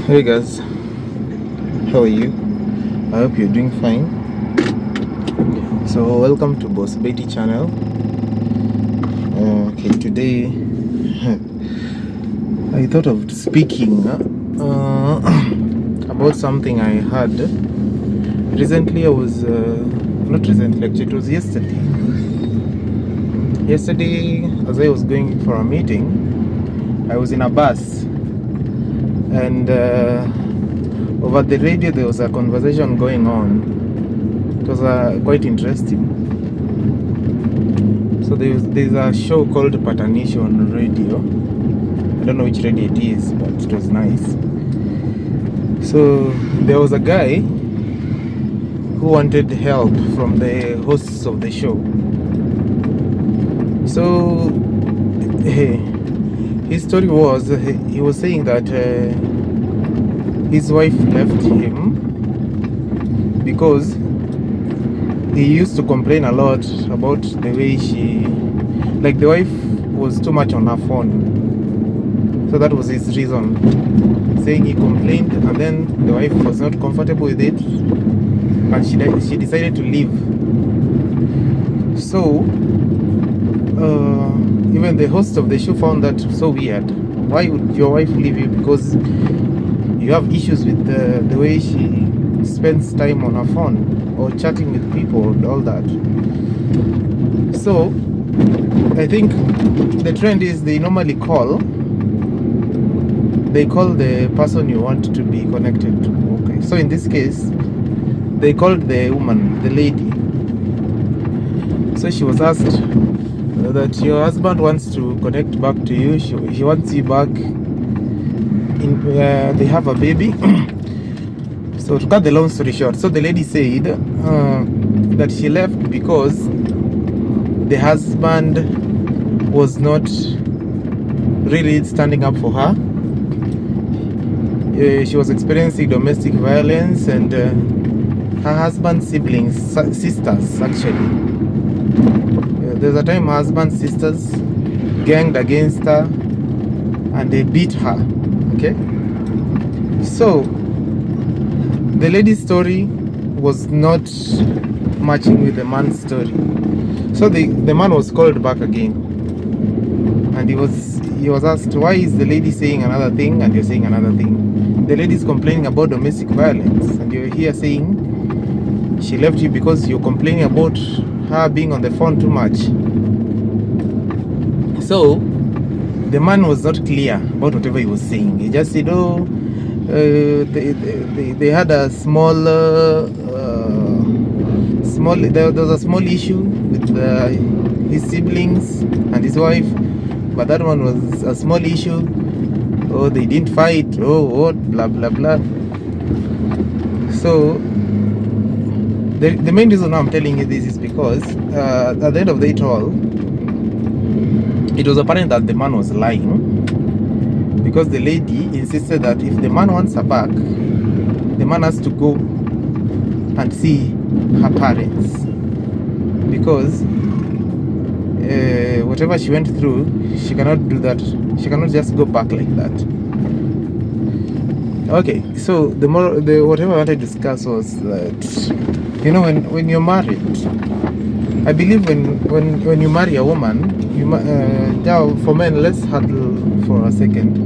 Hey guys, how are you? I hope you're doing fine. So welcome to Boss Betty channel. Okay, today I thought of speaking about something I had recently. I was not recently, actually it was yesterday. Yesterday, as I was going for a meeting, I was in a bus, and over the radio there was a conversation going on. It was quite interesting. So there's a show called Patanisho on radio. I don't know which radio it is, but it was nice. So there was a guy who wanted help from the hosts of the show. So his story was, he was saying that his wife left him because he used to complain a lot about the way the wife was too much on her phone. So that was his reason, saying he complained, and then the wife was not comfortable with it, and she decided to leave. So even the host of the show found that so weird. Why would your wife leave you? Because you have issues with the way she spends time on her phone or chatting with people and all that. So I think the trend is they normally call the person you want to be connected to. Okay, so in this case they called the woman, the lady. So she was asked that your husband wants to connect back to you. He wants you back. They have a baby. So to cut the long story short, so the lady said that she left because the husband was not really standing up for her. She was experiencing domestic violence, and her husband's siblings, sisters actually. There's a time her husband's sisters ganged against her and they beat her. Okay, so the lady's story was not matching with the man's story. So the man was called back again, and he was asked, why is the lady saying another thing and you're saying another thing? The lady is complaining about domestic violence, and you're here saying she left you because you're complaining about her being on the phone too much. So the man was not clear about whatever he was saying. He just said, oh, they had a small there was a small issue with his siblings and his wife, but that one was a small issue. Oh, they didn't fight. Oh, what, blah blah blah. So the main reason I'm telling you this is because at the end of it all, it was apparent that the man was lying, because the lady insisted that if the man wants her back, the man has to go and see her parents, because whatever she went through, she cannot do that. She cannot just go back like that. Okay, so whatever I wanted to discuss was that, when you're married, I believe when you marry a woman, for men, let's huddle for a second.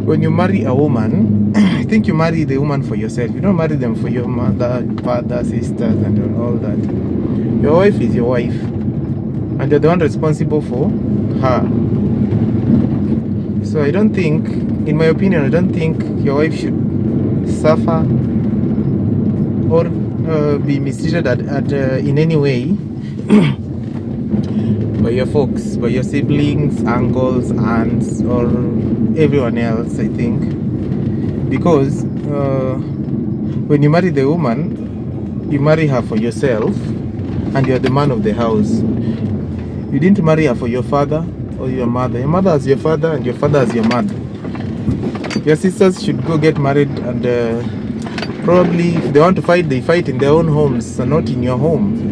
When you marry a woman, I think you marry the woman for yourself. You don't marry them for your mother, father, sisters, and all that. Your wife is your wife, and you're the one responsible for her. So I don't think, in my opinion, I don't think your wife should suffer or be mistreated in any way by your folks, by your siblings, uncles, aunts, or everyone else, I think. Because when you marry the woman, you marry her for yourself, and you're the man of the house. You didn't marry her for your father or your mother. Your mother as your father, and your father as your mother. Your sisters should go get married, and probably if they want to fight, they fight in their own homes and not in your home.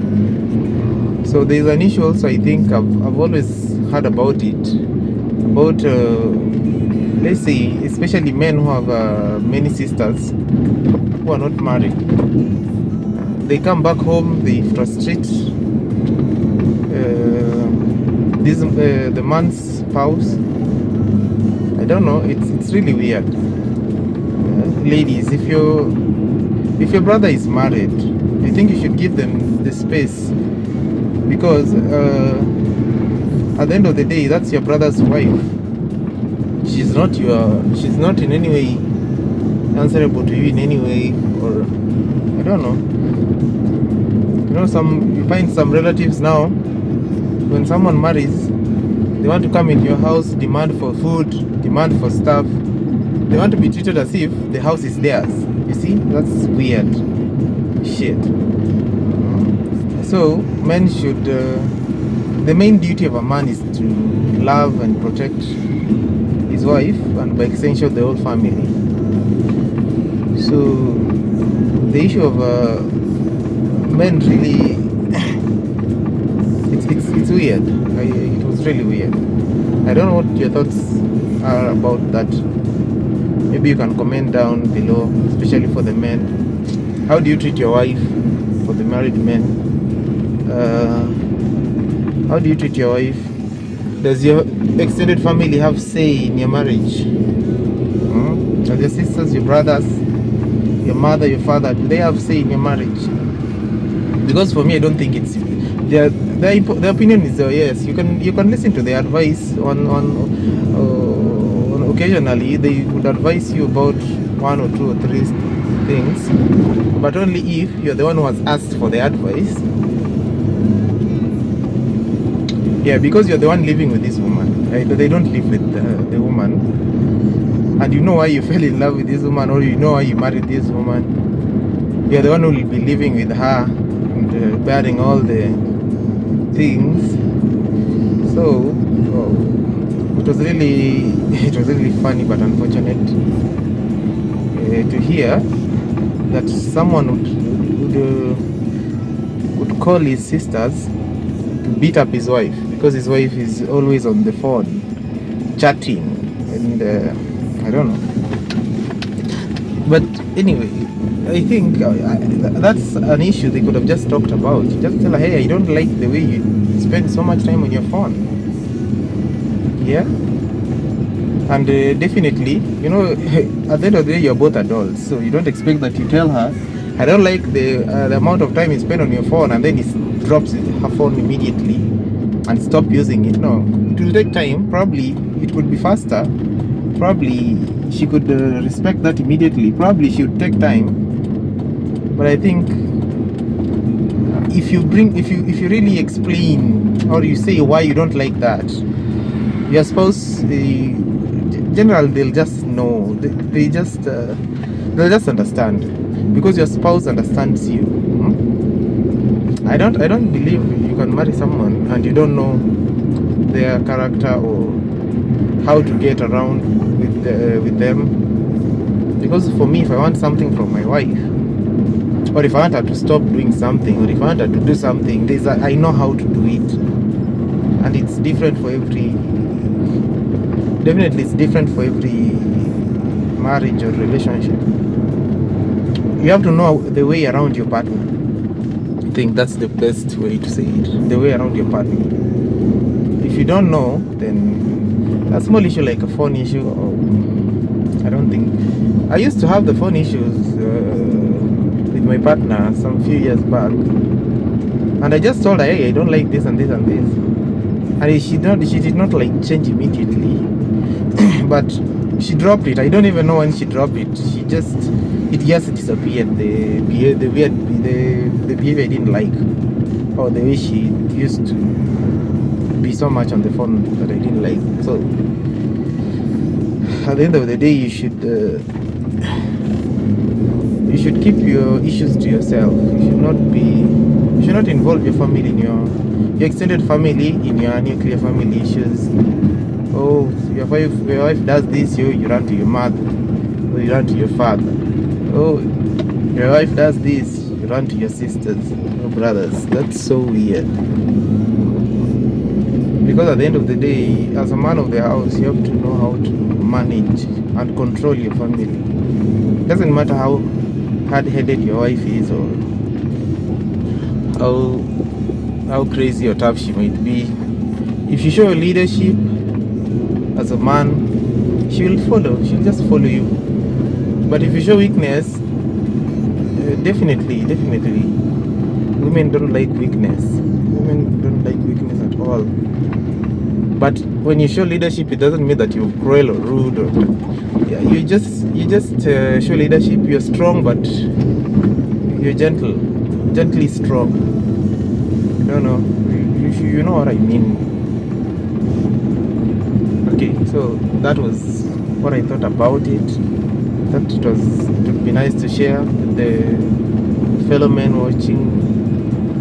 So there's an issue also, I think, I've always heard about it, about let's say, especially men who have many sisters who are not married, they come back home, they frustrate the man's spouse. I don't know, it's really weird. Ladies, if your brother is married, I think you should give them the space, because at the end of the day, that's your brother's wife. She's not in any way answerable to you in any way, or I don't know. You know, you find some relatives now, when someone marries, they want to come into your house, demand for food, demand for stuff. They want to be treated as if the house is theirs. You see, that's weird shit. So men should, the main duty of a man is to love and protect his wife, and by extension the whole family. So the issue of men really it's weird. It was really weird. I don't know what your thoughts are about that. Maybe you can comment down below, especially for the men. How do you treat your wife? For the married men, how do you treat your wife? Does your extended family have say in your marriage? Does your sisters, your brothers, your mother, your father, do they have say in your marriage? Because for me, I don't think it's their opinion is yes. You can listen to their advice on occasionally. They would advise you about 1 or 2 or 3 things, but only if you're the one who has asked for the advice. Yeah, because you're the one living with this woman, right? They don't live with the woman, and you know why you fell in love with this woman, or you know why you married this woman. You're the one who will be living with her and bearing all the things. So it was really funny but unfortunate to hear that someone would call his sisters to beat up his wife, because his wife is always on the phone chatting, and I don't know. But anyway, I think that's an issue they could have just talked about. Just tell her, hey, I don't like the way you spend so much time on your phone. Yeah? And definitely, you know, at the end of the day, you're both adults, so you don't expect that you tell her, I don't like the amount of time you spend on your phone, and then it drops her phone immediately and stop using it. No, it will take time. Probably it would be faster. Probably she could respect that immediately. Probably she would take time. But I think if you really explain, or you say why you don't like that, your spouse, general, they'll just know. They'll just understand, because your spouse understands you. I don't believe you can marry someone and you don't know their character or how to get around with them. Because for me, if I want something from my wife, or if I want her to stop doing something, or if I want her to do something, I know how to do it, and it's different for every. Definitely, it's different for every marriage or relationship. You have to know the way around your partner. I think that's the best way to say it. The way around your partner. If you don't know, then a small issue like a phone issue, I don't think. I used to have the phone issues with my partner some few years back, and I just told her, hey, I don't like this and this and this, and she did not like change immediately. But she dropped it. I don't even know when she dropped it. It just disappeared. The behavior I didn't like, or the way she used to be so much on the phone that I didn't like. So at the end of the day, you should keep your issues to yourself. You should not involve your family in your extended family in your nuclear family issues. Oh, your wife does this, you run to your mother, or you run to your father. Oh, your wife does this, you run to your sisters or brothers. That's so weird. Because at the end of the day, as a man of the house, you have to know how to manage and control your family. Doesn't matter how hard-headed your wife is, or how crazy or tough she might be. If you show leadership as a man, she will follow. She'll just follow you. But if you show weakness, definitely, women don't like weakness. Women don't like weakness at all. But when you show leadership, it doesn't mean that you're cruel or rude. Or yeah, you just show leadership. You're strong, but you're gently strong. No, you know what I mean. Okay, so that was what I thought about it. That it would be nice to share with the fellow men watching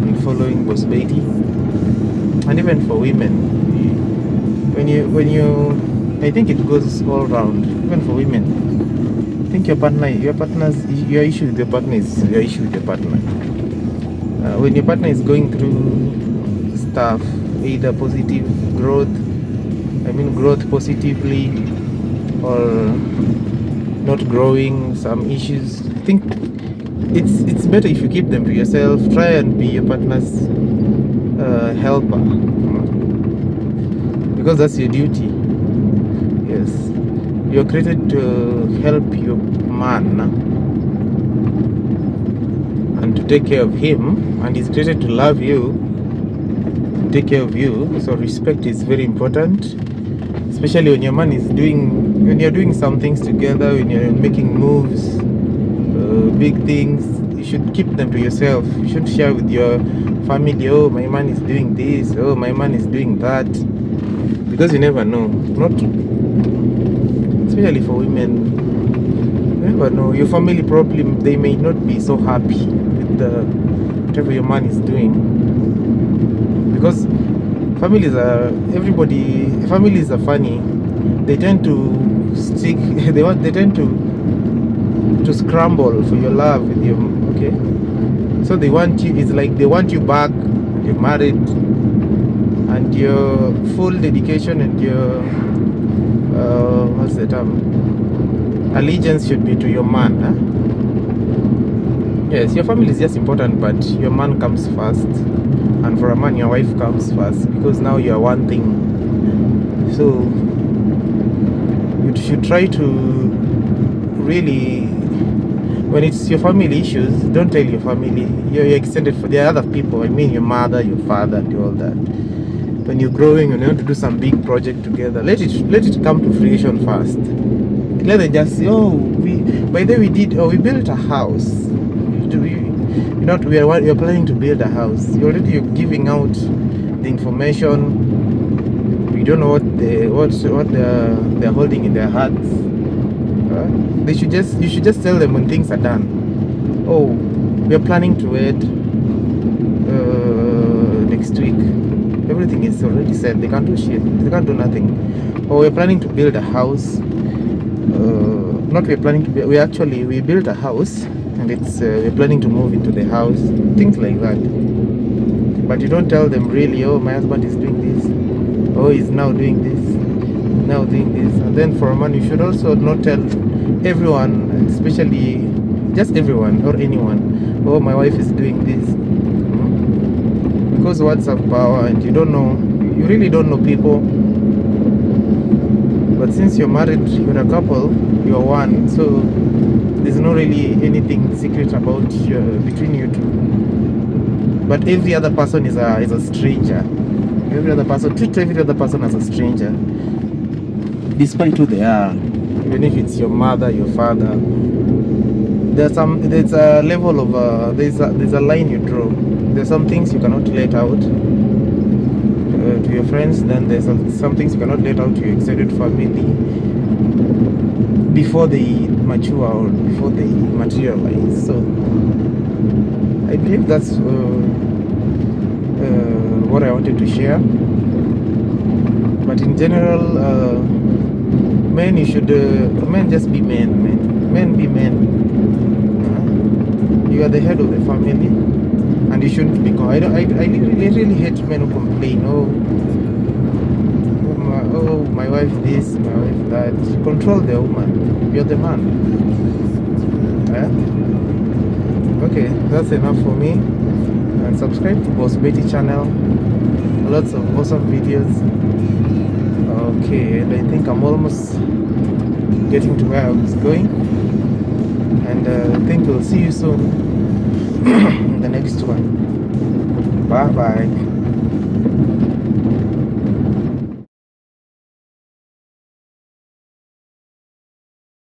and following Boss Betty, and even for women. When you, I think it goes all round. Even for women, I think your issue with your partner is your issue with your partner. When your partner is going through stuff, either positive growth, growth positively, or not growing, some issues, I think it's better if you keep them to yourself. Try and be your partner's helper, because that's your duty. Yes, you're created to help your man and to take care of him, and he's created to love you, take care of you. So respect is very important, especially when your man is when you're doing some things together, when you're making moves, big things. You should keep them to yourself. You should share with your family. Oh, my man is doing this. Oh, my man is doing that. Because you never know. Not especially for women. You never know. Your family probably, they may not be so happy with whatever your man is doing. Because families are funny. They tend to stick. They tend to scramble for your love with you. Okay, so they want you. It's like they want you back. You're married, and your full dedication and your allegiance should be to your man. Huh? Yes, your family is just important, but your man comes first. And for a man, your wife comes first, because now you are one thing. So you should try to really, when it's your family issues, don't tell your family. Your extended, for the other people, your mother, your father, and all that. When you're growing and you want to do some big project together, let it come to fruition first. Let them just say, oh, we built a house. You're planning to build a house. You're giving out the information. You don't know what they're holding in their hearts. You should just tell them when things are done. Oh, we're planning to wed next week. Everything is already said. They can't do shit. They can't do nothing. Or we're planning to build a house. We built a house, and we're planning to move into the house. Things like that. But you don't tell them really, oh, my husband is doing this. Oh, he's now doing this. Now doing this. And then for a man, you should also not tell everyone, especially just everyone or anyone, oh, my wife is doing this. Because words have power, and you really don't know people. But since you're married, you're a couple, you're one, so there's not really anything secret about between you two. But every other person is a stranger. Treat every other person as a stranger, despite who they are. Even if it's your mother, your father, there's a level of there's a line you draw. There's some things you cannot let out to your friends. Then there's some things you cannot let out to your extended family before they mature or before they materialize. So I believe that's what I wanted to share. But in general, men just be men. Men be men. You are the head of the family, and you shouldn't be. I really hate men who complain. Oh, wife this, my wife that. Control the woman. You're the man. Okay, that's enough for me. And subscribe to Boss Betty channel. Lots of awesome videos. Okay, and I think I'm almost getting to where I was going. And I think we'll see you soon in the next one. Bye bye.